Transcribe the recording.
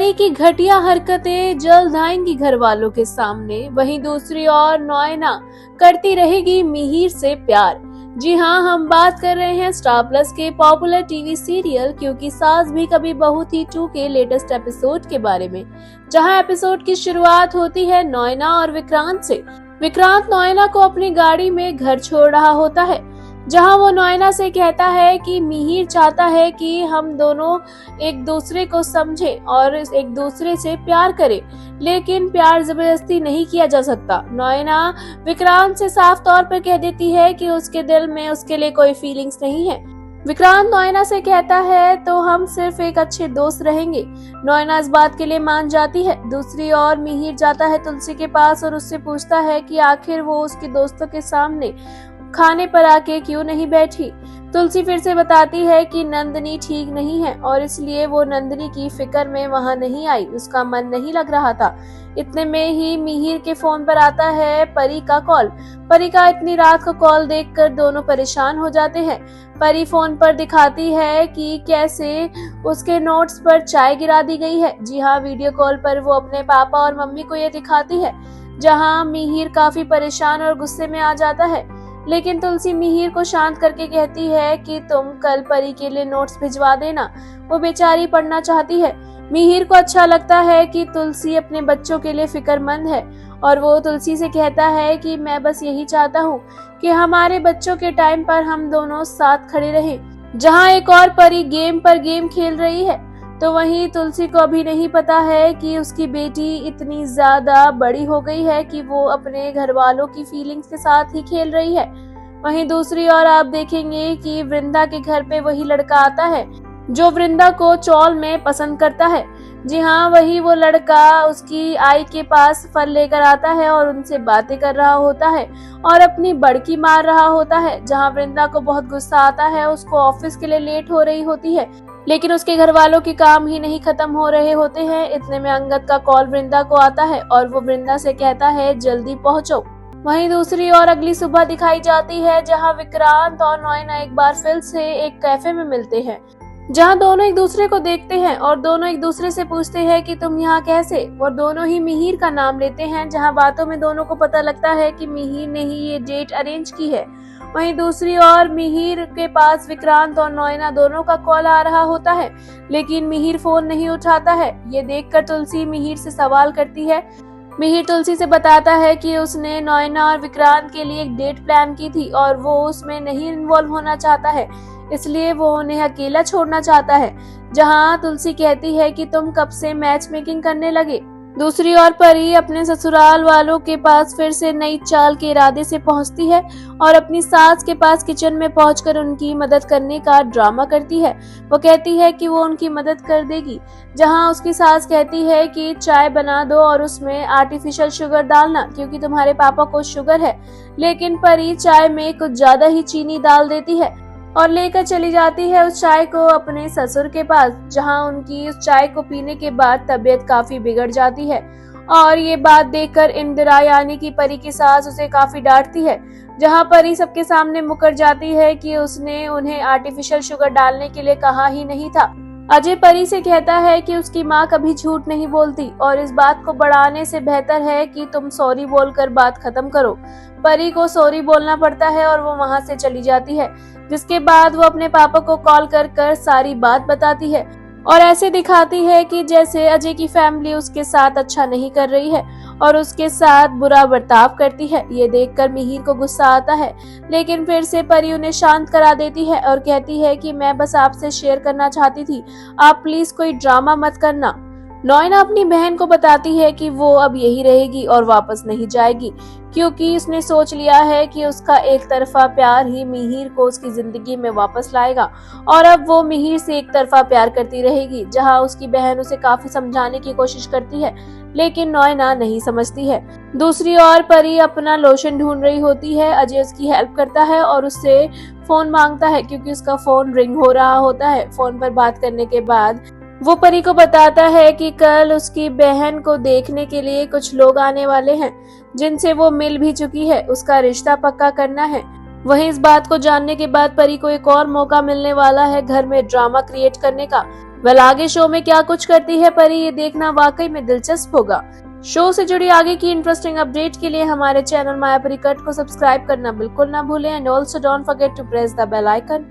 परी की घटिया हरकतें जल्द आएंगी घर वालों के सामने। वहीं दूसरी ओर नोएना करती रहेगी मिहिर से प्यार। जी हाँ, हम बात कर रहे हैं स्टार प्लस के पॉपुलर टीवी सीरियल क्योंकि सास भी कभी बहू थी 2 के लेटेस्ट एपिसोड के बारे में, जहां एपिसोड की शुरुआत होती है नोएना और विक्रांत से। विक्रांत नोएना को अपनी गाड़ी में घर छोड़ रहा होता है, जहां वो नोएना से कहता है कि मिहिर चाहता है कि हम दोनों एक दूसरे को समझें और एक दूसरे से प्यार करें, लेकिन प्यार जबरदस्ती नहीं किया जा सकता। नोएना विक्रांत से साफ तौर पर कह देती है कि उसके दिल में उसके लिए कोई फीलिंग्स नहीं है। विक्रांत नोएना से कहता है तो हम सिर्फ एक अच्छे दोस्त रहेंगे। नोएना इस बात के लिए मान जाती है। दूसरी ओर मिहिर जाता है तुलसी के पास और उससे पूछता है कि आखिर वो उसके दोस्तों के सामने खाने पर आके क्यों नहीं बैठी। तुलसी फिर से बताती है कि नंदिनी ठीक नहीं है और इसलिए वो नंदिनी की फिक्र में वहां नहीं आई, उसका मन नहीं लग रहा था। इतने में ही मिहिर के फोन पर आता है परी का कॉल। परी का इतनी रात को कॉल देखकर दोनों परेशान हो जाते हैं। परी फोन पर दिखाती है कि कैसे उसके नोट्स पर चाय गिरा दी गई है। जी हाँ, वीडियो कॉल पर वो अपने पापा और मम्मी को ये दिखाती है, जहाँ मिहिर काफी परेशान और गुस्से में आ जाता है। लेकिन तुलसी मिहिर को शांत करके कहती है कि तुम कल परी के लिए नोट्स भिजवा देना, वो बेचारी पढ़ना चाहती है। मिहिर को अच्छा लगता है कि तुलसी अपने बच्चों के लिए फिक्रमंद है और वो तुलसी से कहता है कि मैं बस यही चाहता हूँ कि हमारे बच्चों के टाइम पर हम दोनों साथ खड़े रहें। जहाँ एक और परी गेम पर गेम खेल रही है तो वहीं तुलसी को अभी नहीं पता है कि उसकी बेटी इतनी ज्यादा बड़ी हो गई है कि वो अपने घर वालों की फीलिंग्स के साथ ही खेल रही है। वहीं दूसरी ओर आप देखेंगे कि वृंदा के घर पे वही लड़का आता है जो वृंदा को चौल में पसंद करता है। जी हाँ, वही वो लड़का उसकी आई के पास फल लेकर आता है और उनसे बातें कर रहा होता है और अपनी बड़की मार रहा होता है। जहाँ वृंदा को बहुत गुस्सा आता है, उसको ऑफिस के लिए लेट हो रही होती है, लेकिन उसके घर वालों के काम ही नहीं खत्म हो रहे होते हैं। इतने में अंगद का कॉल वृंदा को आता है और वो वृंदा से कहता है जल्दी पहुंचो। वहीं दूसरी ओर अगली सुबह दिखाई जाती है, जहां विक्रांत और नोएना एक बार फिर से एक कैफे में मिलते हैं, जहां दोनों एक दूसरे को देखते हैं और दोनों एक दूसरे से पूछते हैं कि तुम यहाँ कैसे, और दोनों ही मिहिर का नाम लेते हैं। जहां बातों में दोनों को पता लगता है कि मिहिर ने ही ये डेट अरेंज की है। वहीं दूसरी ओर मिहिर के पास विक्रांत और नोएना दोनों का कॉल आ रहा होता है, लेकिन मिहिर फोन नहीं उठाता है। ये देखकर तुलसी मिहिर से सवाल करती है। मिहिर तुलसी से बताता है कि उसने नोएना और विक्रांत के लिए एक डेट प्लान की थी और वो उसमें नहीं इन्वॉल्व होना चाहता है, इसलिए वो उन्हें अकेला छोड़ना चाहता है। जहां तुलसी कहती है कि तुम कब से मैच मेकिंग करने लगे। दूसरी ओर परी अपने ससुराल वालों के पास फिर से नई चाल के इरादे से पहुंचती है और अपनी सास के पास किचन में पहुंचकर उनकी मदद करने का ड्रामा करती है। वो कहती है कि वो उनकी मदद कर देगी, जहां उसकी सास कहती है कि चाय बना दो और उसमें आर्टिफिशियल शुगर डालना क्योंकि तुम्हारे पापा को शुगर है। लेकिन परी चाय में कुछ ज्यादा ही चीनी डाल देती है और लेकर चली जाती है उस चाय को अपने ससुर के पास, जहां उनकी उस चाय को पीने के बाद तबीयत काफी बिगड़ जाती है। और ये बात देखकर इंदिरा यानी कि परी की सास उसे काफी डांटती है, जहां परी सबके सामने मुकर जाती है कि उसने उन्हें आर्टिफिशियल शुगर डालने के लिए कहा ही नहीं था। अजय परी से कहता है कि उसकी माँ कभी झूठ नहीं बोलती और इस बात को बढ़ाने से बेहतर है कि तुम सॉरी बोलकर बात खत्म करो। परी को सॉरी बोलना पड़ता है और वो वहाँ से चली जाती है, जिसके बाद वो अपने पापा को कॉल कर सारी बात बताती है और ऐसे दिखाती है कि जैसे अजय की फैमिली उसके साथ अच्छा नहीं कर रही है और उसके साथ बुरा बर्ताव करती है। ये देखकर मिहिर को गुस्सा आता है, लेकिन फिर से परी उन्हें शांत करा देती है और कहती है कि मैं बस आपसे शेयर करना चाहती थी, आप प्लीज कोई ड्रामा मत करना। नोएना अपनी बहन को बताती है कि वो अब यही रहेगी और वापस नहीं जाएगी, क्योंकि उसने सोच लिया है कि उसका एक तरफा प्यार ही मिहिर को उसकी जिंदगी में वापस लाएगा और अब वो मिहिर से एक तरफा प्यार करती रहेगी। जहां उसकी बहन उसे काफी समझाने की कोशिश करती है, लेकिन नोएना नहीं समझती है। दूसरी ओर परी अपना लोशन ढूंढ रही होती है। अजय उसकी हेल्प करता है और उससे फोन मांगता है क्योंकि उसका फोन रिंग हो रहा होता है। फोन पर बात करने के बाद वो परी को बताता है कि कल उसकी बहन को देखने के लिए कुछ लोग आने वाले हैं, जिनसे वो मिल भी चुकी है, उसका रिश्ता पक्का करना है। वहीं इस बात को जानने के बाद परी को एक और मौका मिलने वाला है घर में ड्रामा क्रिएट करने का। वेल आगे शो में क्या कुछ करती है परी, ये देखना वाकई में दिलचस्प होगा। शो से जुड़ी आगे की इंटरेस्टिंग अपडेट के लिए हमारे चैनल मायापरी कट को सब्सक्राइब करना बिल्कुल ना भूलें and also don't forget to press the bell icon.